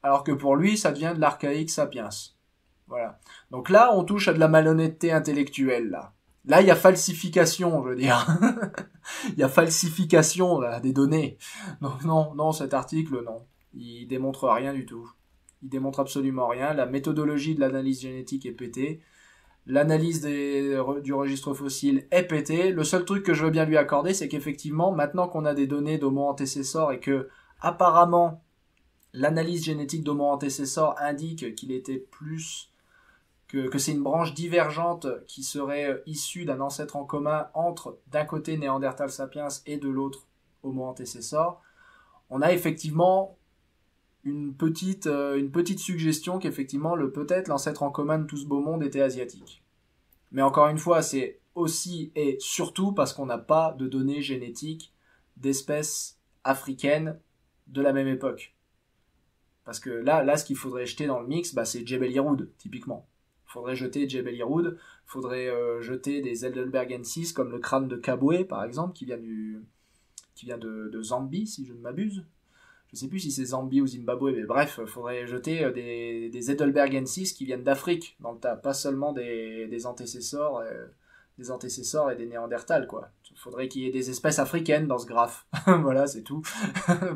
Speaker 1: alors que pour lui ça devient de l'Archaic sapiens. Voilà. Donc là on touche à de la malhonnêteté intellectuelle là. Là il y a falsification, je veux dire. Il y a falsification là, des données. Donc non, cet article, non. Il démontre rien du tout. Il démontre absolument rien. La méthodologie de l'analyse génétique est pétée. L'analyse du registre fossile est pétée. Le seul truc que je veux bien lui accorder, c'est qu'effectivement, maintenant qu'on a des données d'Homo antecessor et que, apparemment, l'analyse génétique d'Homo antecessor indique qu'il était plus... que c'est une branche divergente qui serait issue d'un ancêtre en commun entre, d'un côté, Néandertal sapiens et de l'autre, Homo antecessor, on a effectivement une petite suggestion qu'effectivement peut-être l'ancêtre en commun de tout ce beau monde était asiatique. Mais encore une fois, c'est aussi et surtout parce qu'on n'a pas de données génétiques d'espèces africaines de la même époque. Parce que là, ce qu'il faudrait jeter dans le mix, c'est Jebel Irhoud, typiquement. Il faudrait jeter Jebel Irhoud, il faudrait jeter des Heidelbergensis comme le crâne de Kabwe, par exemple, qui vient de Zambie, si je ne m'abuse. Je sais plus si c'est Zambie ou Zimbabwe, mais bref, il faudrait jeter des Heidelbergensis qui viennent d'Afrique, dans le tas, pas seulement des antécessors et des néandertals, quoi. Il faudrait qu'il y ait des espèces africaines dans ce graphe. Voilà, c'est tout.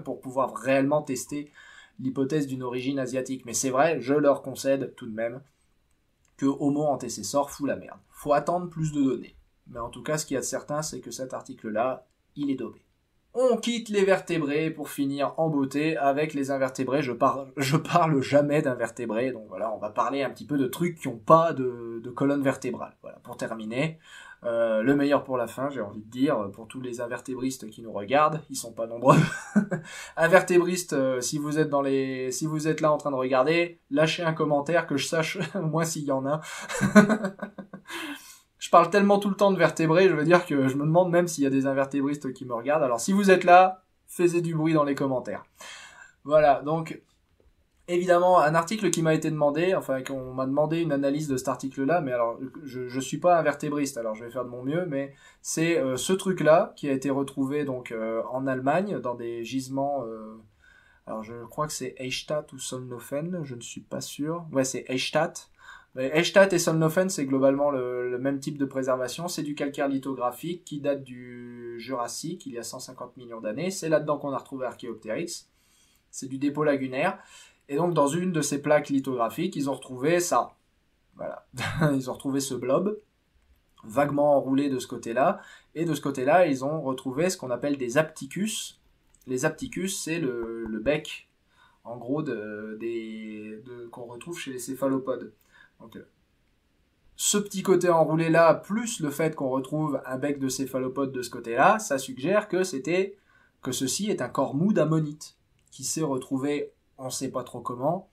Speaker 1: Pour pouvoir réellement tester l'hypothèse d'une origine asiatique. Mais c'est vrai, je leur concède tout de même que Homo antécessor fout la merde. Faut attendre plus de données. Mais en tout cas, ce qu'il y a de certain, c'est que cet article-là, il est daubé. On quitte les vertébrés pour finir en beauté avec les invertébrés. Je parle jamais d'invertébrés, donc voilà, on va parler un petit peu de trucs qui n'ont pas de colonne vertébrale. Voilà, pour terminer, le meilleur pour la fin, j'ai envie de dire, pour tous les invertébristes qui nous regardent, ils sont pas nombreux. Invertébristes, si vous êtes là en train de regarder, lâchez un commentaire que je sache au moins s'il y en a. Je parle tellement tout le temps de vertébrés, je veux dire que je me demande même s'il y a des invertébristes qui me regardent. Alors si vous êtes là, faites du bruit dans les commentaires. Voilà, donc évidemment un article qui m'a été demandé, enfin qu'on m'a demandé une analyse de cet article-là, mais alors je suis pas un vertébriste, alors je vais faire de mon mieux, mais c'est ce truc-là qui a été retrouvé donc en Allemagne dans des gisements. Alors je crois que c'est Eichstätt ou Solnhofen, je ne suis pas sûr. Ouais, c'est Eichstätt. Eichstätt et Solnhofen, c'est globalement le même type de préservation. C'est du calcaire lithographique qui date du Jurassique, il y a 150 millions d'années. C'est là-dedans qu'on a retrouvé Archaeopteryx. C'est du dépôt lagunaire. Et donc, dans une de ces plaques lithographiques, ils ont retrouvé ça. Voilà. Ils ont retrouvé ce blob, vaguement enroulé de ce côté-là. Et de ce côté-là, ils ont retrouvé ce qu'on appelle des apticus. Les apticus, c'est le bec, en gros, qu'on retrouve chez les céphalopodes. Donc, ce petit côté enroulé là, plus le fait qu'on retrouve un bec de céphalopode de ce côté-là, ça suggère que ceci est un corps mou d'ammonite, qui s'est retrouvé, on ne sait pas trop comment,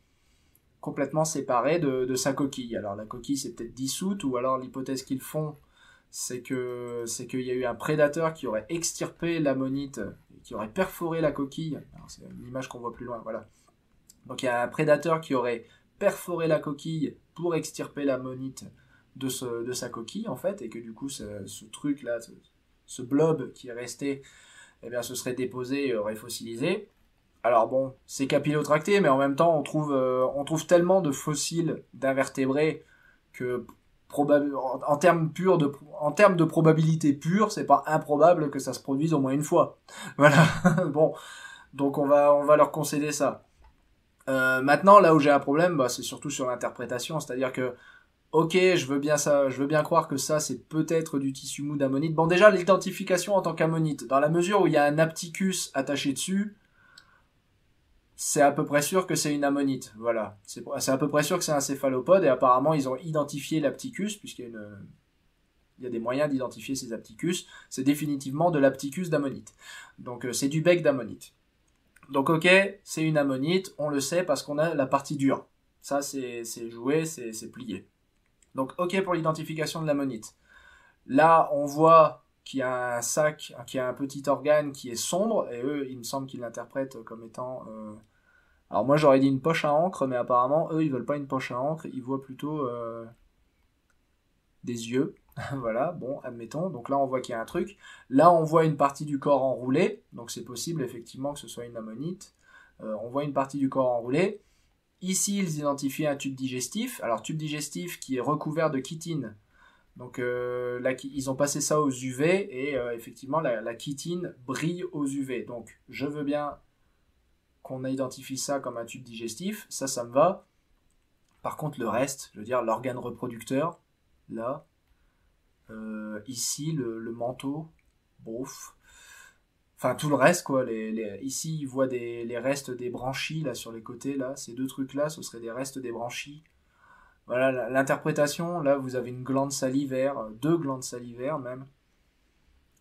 Speaker 1: complètement séparé de sa coquille. Alors la coquille s'est peut-être dissoute, ou alors l'hypothèse qu'ils font, c'est qu'il y a eu un prédateur qui aurait extirpé l'ammonite, qui aurait perforé la coquille. Alors, c'est une image qu'on voit plus loin, voilà. Donc il y a un prédateur qui aurait perforer la coquille pour extirper l'ammonite de sa coquille, en fait, et que du coup, ce truc-là, ce blob qui est resté, eh bien, se serait déposé et aurait fossilisé. Alors bon, c'est capillotracté, mais en même temps, on trouve tellement de fossiles d'invertébrés que en termes de probabilité pure, c'est pas improbable que ça se produise au moins une fois. Voilà. Bon, donc on va leur concéder ça. Maintenant, là où j'ai un problème, c'est surtout sur l'interprétation, c'est-à-dire que, ok, je veux bien croire que ça, c'est peut-être du tissu mou d'ammonite. Bon, déjà, l'identification en tant qu'ammonite, dans la mesure où il y a un apticus attaché dessus, c'est à peu près sûr que c'est une ammonite, voilà. C'est à peu près sûr que c'est un céphalopode, et apparemment ils ont identifié l'apticus, il y a des moyens d'identifier ces apticus, c'est définitivement de l'apticus d'ammonite. Donc c'est du bec d'ammonite. Donc ok, c'est une ammonite, on le sait parce qu'on a la partie dure. Ça c'est joué, c'est plié. Donc ok pour l'identification de l'ammonite. Là on voit qu'il y a un sac, qu'il y a un petit organe qui est sombre, et eux il me semble qu'ils l'interprètent comme étant... Alors moi j'aurais dit une poche à encre, mais apparemment eux ils veulent pas une poche à encre, ils voient plutôt des yeux. Voilà, bon, admettons. Donc là, on voit qu'il y a un truc. Là, on voit une partie du corps enroulé. Donc c'est possible, effectivement, que ce soit une ammonite. On voit une partie du corps enroulé. Ici, ils identifient un tube digestif. Alors, tube digestif qui est recouvert de chitine. Donc là, ils ont passé ça aux UV. Et effectivement, la chitine brille aux UV. Donc, je veux bien qu'on identifie ça comme un tube digestif. Ça me va. Par contre, le reste, je veux dire, l'organe reproducteur, là... ici le manteau, bouf. Enfin tout le reste quoi. Ici il voit les restes des branchies là sur les côtés là. Ces deux trucs là, ce seraient des restes des branchies. Voilà l'interprétation. Là vous avez une glande salivaire, deux glandes salivaires même.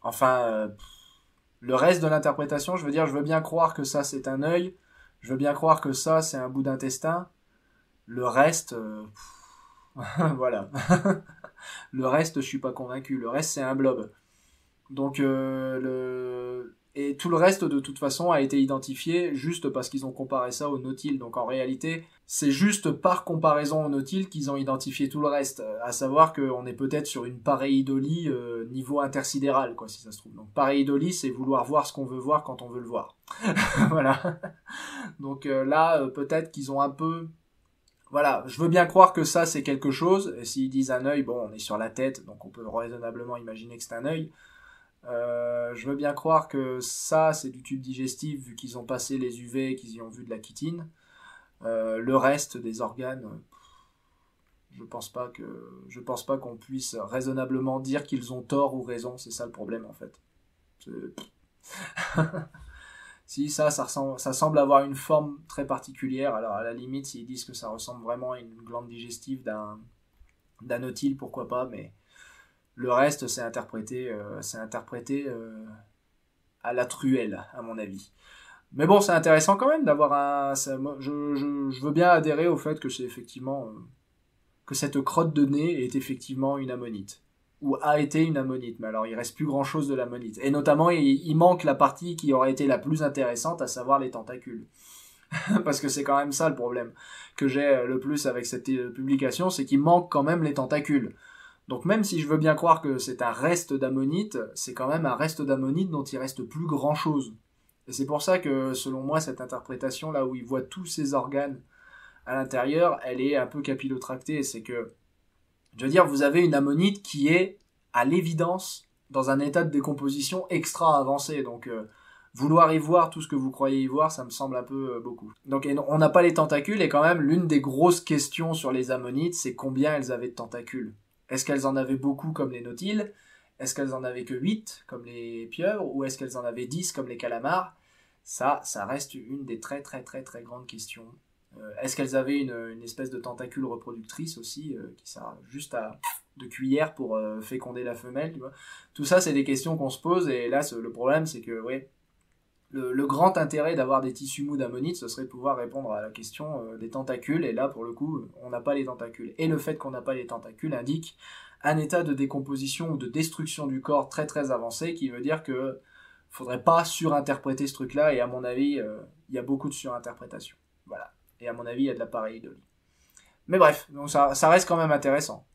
Speaker 1: Enfin le reste de l'interprétation, je veux bien croire que ça c'est un œil. Je veux bien croire que ça c'est un bout d'intestin. Le reste, voilà. Le reste, je suis pas convaincu. Le reste, c'est un blob. Donc, et tout le reste, de toute façon, a été identifié juste parce qu'ils ont comparé ça au nautile. Donc, en réalité, c'est juste par comparaison au nautile qu'ils ont identifié tout le reste. À savoir qu'on est peut-être sur une pareidolie niveau intersidéral, quoi, si ça se trouve. Donc, pareidolie, c'est vouloir voir ce qu'on veut voir quand on veut le voir. Voilà. Donc là, peut-être qu'ils ont un peu... Voilà, je veux bien croire que ça c'est quelque chose, et s'ils disent un œil, bon on est sur la tête, donc on peut raisonnablement imaginer que c'est un œil. Je veux bien croire que ça c'est du tube digestif vu qu'ils ont passé les UV et qu'ils y ont vu de la chitine. Le reste des organes, je pense pas qu'on puisse raisonnablement dire qu'ils ont tort ou raison, c'est ça le problème en fait. Si ça semble avoir une forme très particulière, alors à la limite, s'ils disent que ça ressemble vraiment à une glande digestive d'un nautile, pourquoi pas, mais le reste, c'est interprété à la truelle, à mon avis. Mais bon, c'est intéressant quand même d'avoir un... Je veux bien adhérer au fait que c'est effectivement... que cette crotte de nez est effectivement une ammonite. Ou a été une ammonite, mais alors il reste plus grand chose de l'ammonite. Et notamment, il manque la partie qui aurait été la plus intéressante, à savoir les tentacules. Parce que c'est quand même ça le problème que j'ai le plus avec cette publication, c'est qu'il manque quand même les tentacules. Donc même si je veux bien croire que c'est un reste d'ammonite, c'est quand même un reste d'ammonite dont il reste plus grand chose. Et c'est pour ça que, selon moi, cette interprétation, là où il voit tous ses organes à l'intérieur, elle est un peu capillotractée. C'est que, je veux dire, vous avez une ammonite qui est, à l'évidence, dans un état de décomposition extra avancé. Donc, vouloir y voir tout ce que vous croyez y voir, ça me semble un peu beaucoup. Donc, on n'a pas les tentacules, et quand même, l'une des grosses questions sur les ammonites, c'est combien elles avaient de tentacules. Est-ce qu'elles en avaient beaucoup comme les nautiles ? Est-ce qu'elles en avaient que 8 comme les pieuvres ? Ou est-ce qu'elles en avaient 10 comme les calamars ? Ça reste une des très très très très grandes questions. Est-ce qu'elles avaient une espèce de tentacule reproductrice aussi, qui sert juste de cuillère pour féconder la femelle, tu vois ? Tout ça, c'est des questions qu'on se pose, et là, le problème, c'est que, ouais, le grand intérêt d'avoir des tissus mous d'ammonites, ce serait de pouvoir répondre à la question des tentacules, et là, pour le coup, on n'a pas les tentacules. Et le fait qu'on n'a pas les tentacules indique un état de décomposition ou de destruction du corps très très avancé, qui veut dire que faudrait pas surinterpréter ce truc-là, et à mon avis, il y a beaucoup de surinterprétation. Voilà. Et à mon avis, il y a de la pareidolie. Mais bref, donc ça reste quand même intéressant.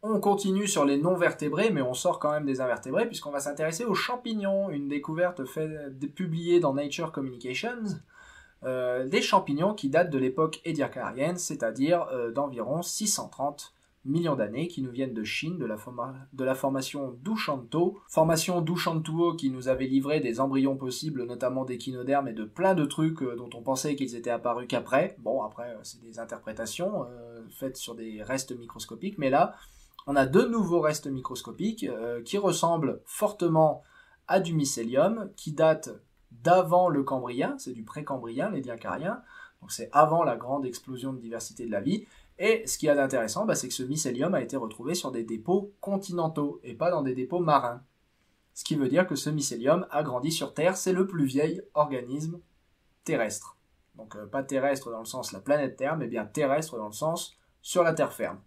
Speaker 1: On continue sur les non-vertébrés, mais on sort quand même des invertébrés, puisqu'on va s'intéresser aux champignons, une découverte publiée dans Nature Communications, des champignons qui datent de l'époque édiacarienne, c'est-à-dire d'environ 630 millions d'années, qui nous viennent de Chine, de la formation Dushantuo. Formation Dushantuo qui nous avait livré des embryons possibles, notamment d'échinodermes et de plein de trucs dont on pensait qu'ils étaient apparus qu'après. Bon, après, c'est des interprétations faites sur des restes microscopiques, mais là, on a deux nouveaux restes microscopiques qui ressemblent fortement à du mycélium, qui datent d'avant le Cambrien, c'est du pré-Cambrien, les Diacariens, donc c'est avant la grande explosion de diversité de la vie. Et ce qu'il y a d'intéressant, c'est que ce mycélium a été retrouvé sur des dépôts continentaux et pas dans des dépôts marins. Ce qui veut dire que ce mycélium a grandi sur Terre, c'est le plus vieil organisme terrestre. Donc pas terrestre dans le sens la planète Terre, mais bien terrestre dans le sens sur la terre ferme.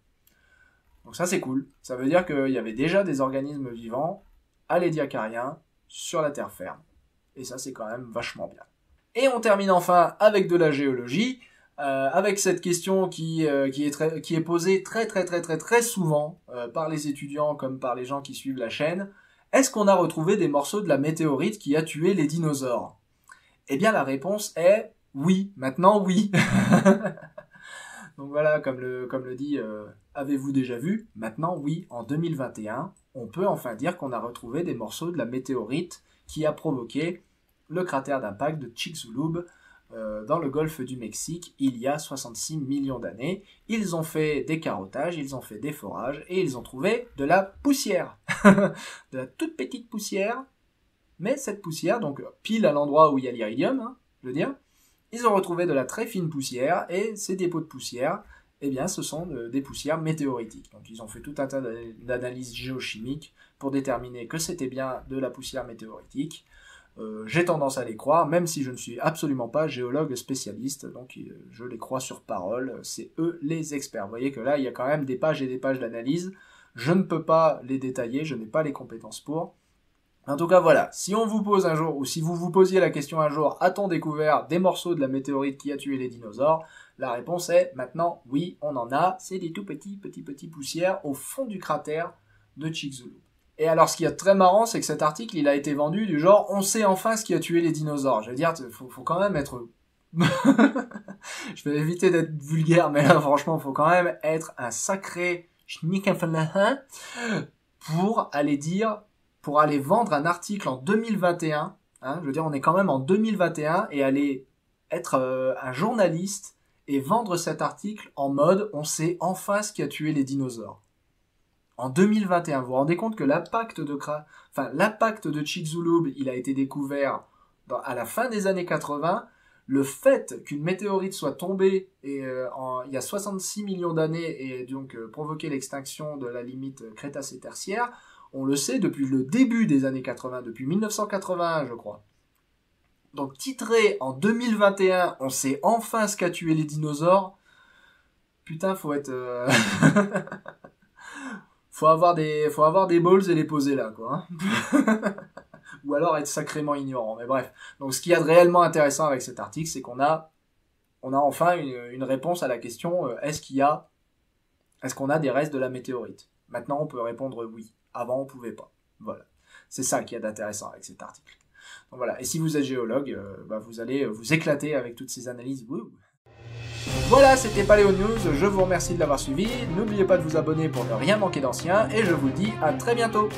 Speaker 1: Donc ça c'est cool, ça veut dire qu'il y avait déjà des organismes vivants à l'Édiacarien sur la terre ferme. Et ça c'est quand même vachement bien. Et on termine enfin avec de la géologie, avec cette question qui est posée très souvent par les étudiants comme par les gens qui suivent la chaîne. Est-ce qu'on a retrouvé des morceaux de la météorite qui a tué les dinosaures? Eh bien la réponse est oui, maintenant oui. Donc voilà, comme le dit avez-vous déjà vu? Maintenant oui, en 2021, on peut enfin dire qu'on a retrouvé des morceaux de la météorite qui a provoqué le cratère d'impact de Chicxulub dans le golfe du Mexique il y a 66 millions d'années. Ils ont fait des carottages, ils ont fait des forages et ils ont trouvé de la poussière. De la toute petite poussière, mais cette poussière, donc pile à l'endroit où il y a l'iridium, je veux dire, ils ont retrouvé de la très fine poussière et ces dépôts de poussière, eh bien, ce sont des poussières météoritiques. Donc ils ont fait tout un tas d'analyses géochimiques pour déterminer que c'était bien de la poussière météoritique. J'ai tendance à les croire, même si je ne suis absolument pas géologue spécialiste, donc je les crois sur parole, c'est eux les experts. Vous voyez que là, il y a quand même des pages et des pages d'analyse, je ne peux pas les détailler, je n'ai pas les compétences pour. En tout cas, voilà, si on vous pose un jour, ou si vous vous posiez la question un jour, a-t-on découvert des morceaux de la météorite qui a tué les dinosaures? La réponse est maintenant, oui, on en a, c'est des tout petits poussières au fond du cratère de Chicxulub. Et alors, ce qui est très marrant, c'est que cet article, il a été vendu du genre, on sait enfin ce qui a tué les dinosaures. Je veux dire, faut quand même être... Je vais éviter d'être vulgaire, mais là, franchement, faut quand même être un sacré schnickenfenlehin pour aller vendre un article en 2021, je veux dire, on est quand même en 2021, et aller être un journaliste et vendre cet article en mode, on sait enfin ce qui a tué les dinosaures. En 2021, vous vous rendez compte que l'impact de Chicxulub, il a été découvert à la fin des années 80. Le fait qu'une météorite soit tombée il y a 66 millions d'années et donc provoqué l'extinction de la limite Crétacé-Tertiaire, on le sait depuis le début des années 80, depuis 1981 je crois. Donc titré en 2021, on sait enfin ce qu'a tué les dinosaures. Putain, faut être... faut avoir des balls et les poser là, quoi. Ou alors être sacrément ignorant, mais bref. Donc ce qu'il y a de réellement intéressant avec cet article, c'est qu'on a enfin une réponse à la question, est-ce qu'on a des restes de la météorite? Maintenant on peut répondre oui, avant on pouvait pas. Voilà. C'est ça qu'il y a d'intéressant avec cet article. Donc voilà, et si vous êtes géologue, vous allez vous éclater avec toutes ces analyses. Wouh. Voilà, c'était Paléo News, je vous remercie de l'avoir suivi, n'oubliez pas de vous abonner pour ne rien manquer d'ancien, et je vous dis à très bientôt.